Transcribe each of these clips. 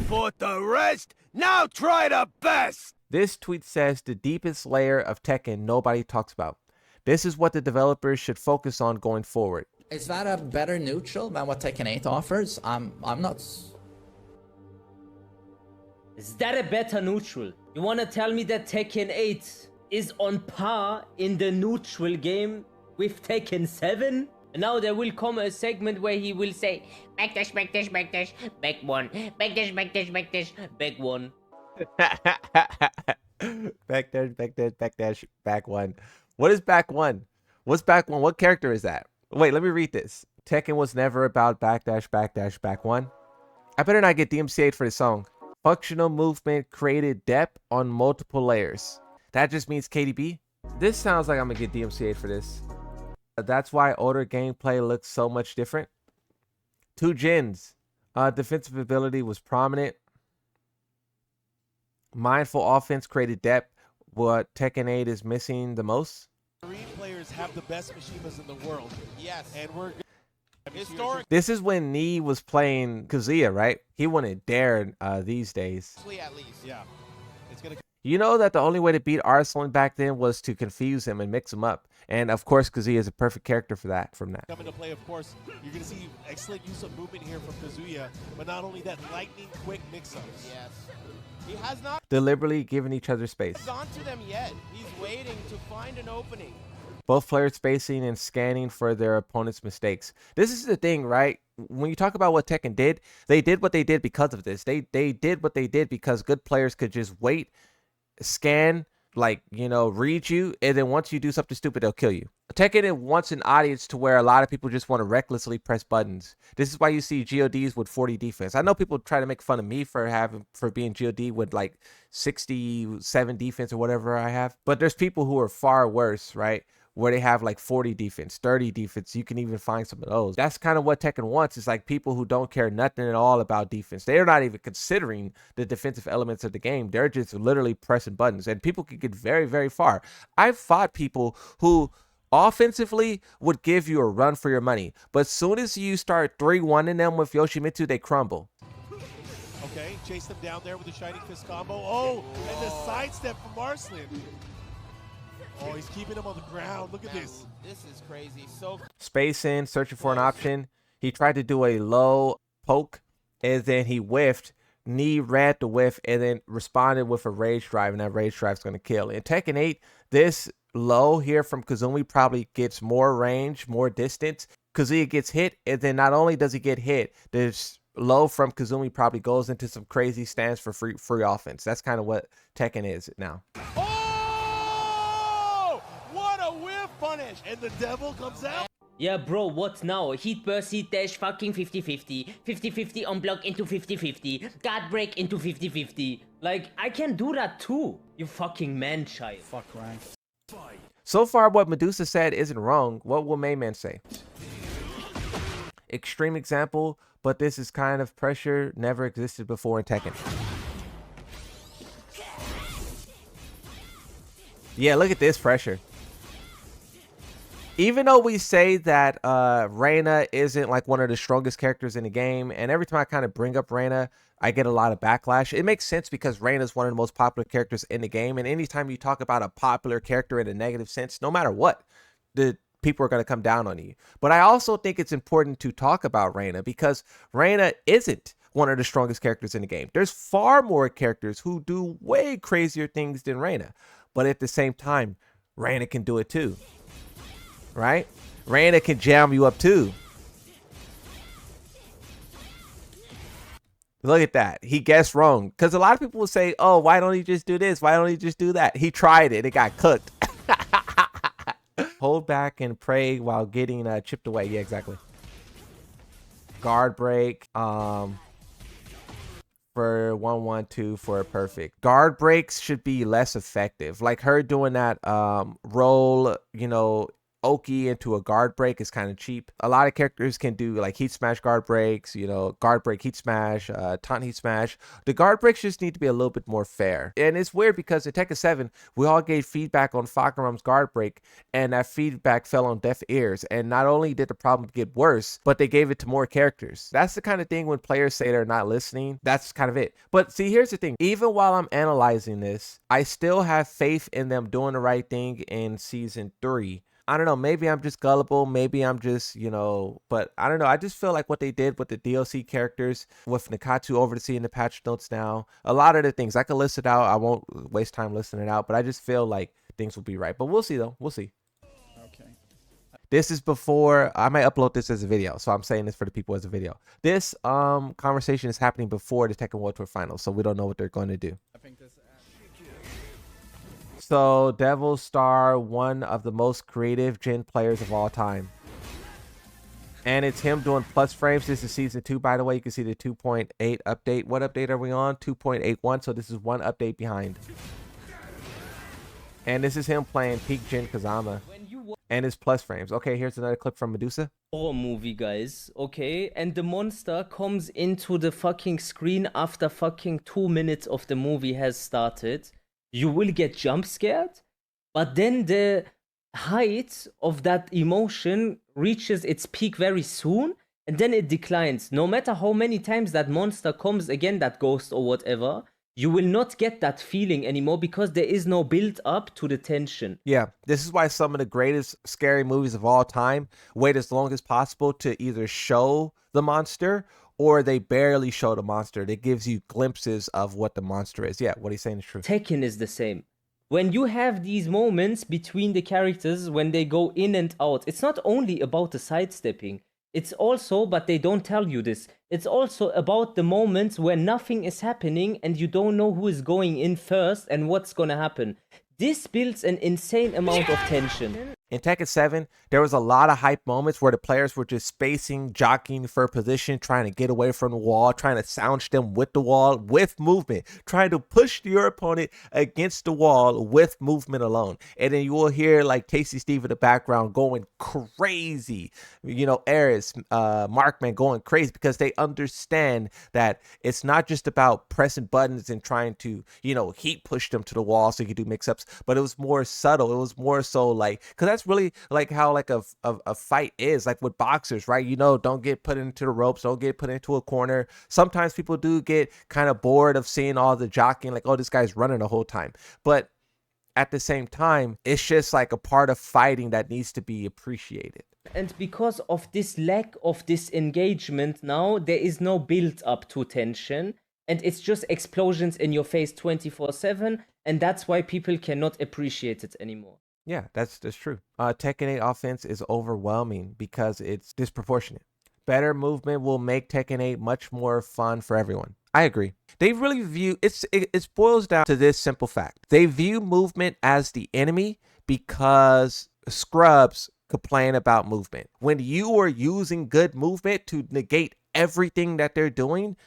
fought the rest, now try the best! This tweet says the deepest layer of Tekken nobody talks about. This is what the developers should focus on going forward. Is that a better neutral than what Tekken 8 offers? I'm not... Is that a better neutral? You wanna tell me that Tekken 8 is on par in the neutral game with Tekken 7? And now there will come a segment where he will say, backdash, backdash, backdash, back one, backdash, backdash, backdash, back one. Backdash, back one. What is back one? What's back one? What character is that? Wait, let me read this. Tekken was never about backdash, back one. I better not get DMCA'd for this song. Functional movement created depth on multiple layers. That just means KDB? This sounds like I'm gonna get DMCA'd for this. That's why older gameplay looks so much different. 2 gens. Defensive ability was prominent. Mindful offense created depth. What Tekken 8 is missing the most. 3 players have the best Mishimas in the world. Yes. And we're Historic. This is when Nee was playing Kazuya, right? He wouldn't dare these days. At least. yeah. It's gonna You know that the only way to beat Arslan back then was to confuse him and mix him up. And of course, Kazuya is a perfect character for that. From that. come into play, of course. You're gonna see excellent use of movement here from Kazuya, but not only that, lightning quick mix-ups. Yes. He has not Deliberately giving each other space. gone to them yet. He's waiting to find an opening. Both players spacing and scanning for their opponent's mistakes. This is the thing, right? When you talk about what Tekken did, they did what they did because of this. They did what they did because good players could just wait, scan, like, you know, read you, and then once you do something stupid, they'll kill you. Tekken wants an audience to where a lot of people just want to recklessly press buttons. This is why you see GODs with 40 defense. I know people try to make fun of me for being GOD with like 67 defense or whatever I have, but there's people who are far worse, right? Where they have like 40 defense, 30 defense. You can even find some of those. That's kind of what Tekken wants. It's like people who don't care nothing at all about defense. They're not even considering the defensive elements of the game. They're just literally pressing buttons, and people can get very, very far. I've fought people who offensively would give you a run for your money, but as soon as you start 3-1ing them with Yoshimitsu, they crumble. Okay, chase them down there with the Shining Fist combo. Oh, and the sidestep from Arslan. Oh, he's keeping him on the ground. Look at this. This is crazy. So Spacing, searching for an option. He tried to do a low poke, and then he whiffed. Nee read the whiff, and then responded with a rage drive, and that rage drive is going to kill. In Tekken 8, this low here from Kazumi probably gets more range, more distance. Kazuya gets hit, and then not only does he get hit, this low from Kazumi probably goes into some crazy stance for free offense. That's kind of what Tekken is now. Oh! What a whiff punish! And the devil comes out. Yeah, bro, what now? Heat burst, heat dash, fucking 50-50. 50-50 on block into 50-50. Guard break into 50-50. Like, I can do that too, you fucking man-child. Fuck rank. So far, what Medusa said isn't wrong. What will Mayman say? Extreme example, but this is kind of pressure never existed before in Tekken. Yeah, look at this pressure. Even though we say that Reina isn't like one of the strongest characters in the game, and every time I kind of bring up Reina, I get a lot of backlash. It makes sense because Reina is one of the most popular characters in the game, and anytime you talk about a popular character in a negative sense, no matter what, the people are going to come down on you. But I also think it's important to talk about Reina because Reina isn't one of the strongest characters in the game. There's far more characters who do way crazier things than Reina, but at the same time, Reina can do it too. Right? Reina can jam you up too. Look at that. He guessed wrong. Because a lot of people will say, oh, why don't he just do this? Why don't he just do that? He tried it. It got cooked. Hold back and pray while getting chipped away. Yeah, exactly. Guard break. For 1-1-2 for a perfect. Guard breaks should be less effective. Like her doing that roll, you know, Oki into a guard break is kind of cheap. A lot of characters can do like heat smash guard breaks, you know, guard break heat smash, taunt heat smash. The guard breaks just need to be a little bit more fair. And it's weird because in Tekken 7, we all gave feedback on Fakarum's guard break, and that feedback fell on deaf ears. And not only did the problem get worse, but they gave it to more characters. That's the kind of thing when players say they're not listening, that's kind of it. But see, here's the thing. Even while I'm analyzing this, I still have faith in them doing the right thing in season 3. I don't know, maybe I'm just gullible, maybe I'm just, you know, but I don't know. I just feel like what they did with the DLC characters, with Nikatsu overseeing the patch notes now, a lot of the things, I could list it out. I won't waste time listing it out, but I just feel like things will be right. But we'll see though, we'll see. Okay. This is before, I might upload this as a video, so I'm saying this for the people as a video. This conversation is happening before the Tekken World Tour Finals, so we don't know what they're going to do. I think this. So Devil Star, one of the most creative Gen players of all time. And it's him doing plus frames. This is season 2, by the way. You can see the 2.8 update. What update are we on? 2.81. So this is one update behind. And this is him playing peak Gen Kazama. And his plus frames. Okay, here's another clip from Medusa. Horror movie, guys, okay? And the monster comes into the fucking screen after fucking 2 minutes of the movie has started. You will get jump scared, but then the height of that emotion reaches its peak very soon, and then it declines. No matter how many times that monster comes again, that ghost or whatever, you will not get that feeling anymore because there is no build up to the tension. Yeah, this is why some of the greatest scary movies of all time wait as long as possible to either show the monster or they barely show the monster. That gives you glimpses of what the monster is. Yeah, what he's saying is true. Tekken is the same. When you have these moments between the characters, when they go in and out, it's not only about the sidestepping. It's also, but they don't tell you this, it's also about the moments where nothing is happening and you don't know who is going in first and what's gonna happen. This builds an insane amount of tension. In Tekken 7, there was a lot of hype moments where the players were just spacing, jockeying for position, trying to get away from the wall, trying to sound them with the wall, with movement, trying to push your opponent against the wall with movement alone. And then you will hear like Tasty Steve in the background going crazy. You know, Eris, Markman going crazy because they understand that it's not just about pressing buttons and trying to, you know, heat push them to the wall so you can do mix-ups, but it was more subtle. It was more so like, because that's really like how like a fight is, like with boxers, right? You know, don't get put into the ropes, don't get put into a corner. Sometimes people do get kind of bored of seeing all the jockeying, like, oh, this guy's running the whole time. But at the same time, it's just like a part of fighting that needs to be appreciated. And because of this lack of this engagement now, there is no build up to tension. And it's just explosions in your face 24/7. And that's why people cannot appreciate it anymore. Yeah, that's true. Tekken 8 offense is overwhelming because it's disproportionate. Better movement will make Tekken 8 much more fun for everyone. I agree. They really view it boils down to this simple fact. They view movement as the enemy because scrubs complain about movement. When you are using good movement to negate everything that they're doing,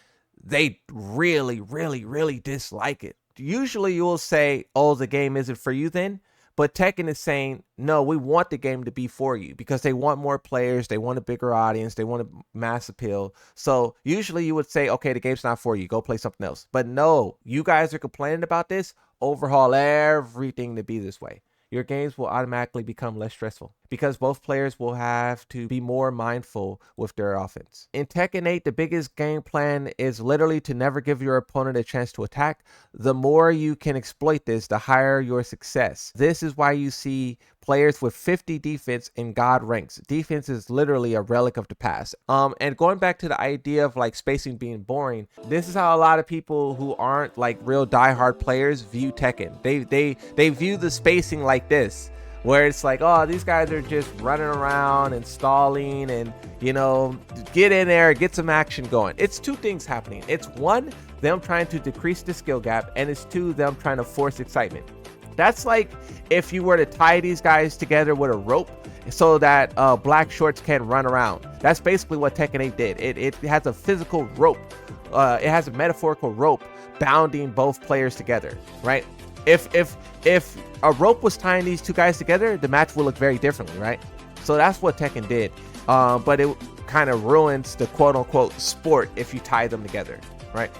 they really, really, really dislike it. Usually you will say, oh, the game isn't for you then. But Tekken is saying, no, we want the game to be for you because they want more players. They want a bigger audience. They want a mass appeal. So usually you would say, okay, the game's not for you. Go play something else. But no, you guys are complaining about this. Overhaul everything to be this way. Your games will automatically become less stressful because both players will have to be more mindful with their offense. In Tekken 8, the biggest game plan is literally to never give your opponent a chance to attack. The more you can exploit this, the higher your success. This is why you see players with 50 defense in God ranks. Defense is literally a relic of the past. And going back to the idea of like spacing being boring, this is how a lot of people who aren't like real diehard players view Tekken. They view the spacing like this, where it's like, oh, these guys are just running around and stalling and, you know, get in there, get some action going. It's two things happening. It's one, them trying to decrease the skill gap, and it's two, them trying to force excitement. That's like if you were to tie these guys together with a rope so that black shorts can run around. That's basically what Tekken 8 did. It has a physical rope. It has a metaphorical rope bounding both players together, right? if a rope was tying these two guys together, the match would look very differently, right? So that's what Tekken did. But it kind of ruins the quote-unquote sport if you tie them together, right?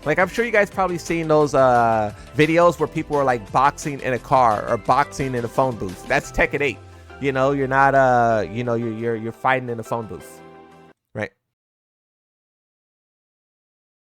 Like, I'm sure you guys probably seen those videos where people are like boxing in a car or boxing in a phone booth. That's Tekken 8. You know, you're not you're fighting in a phone booth.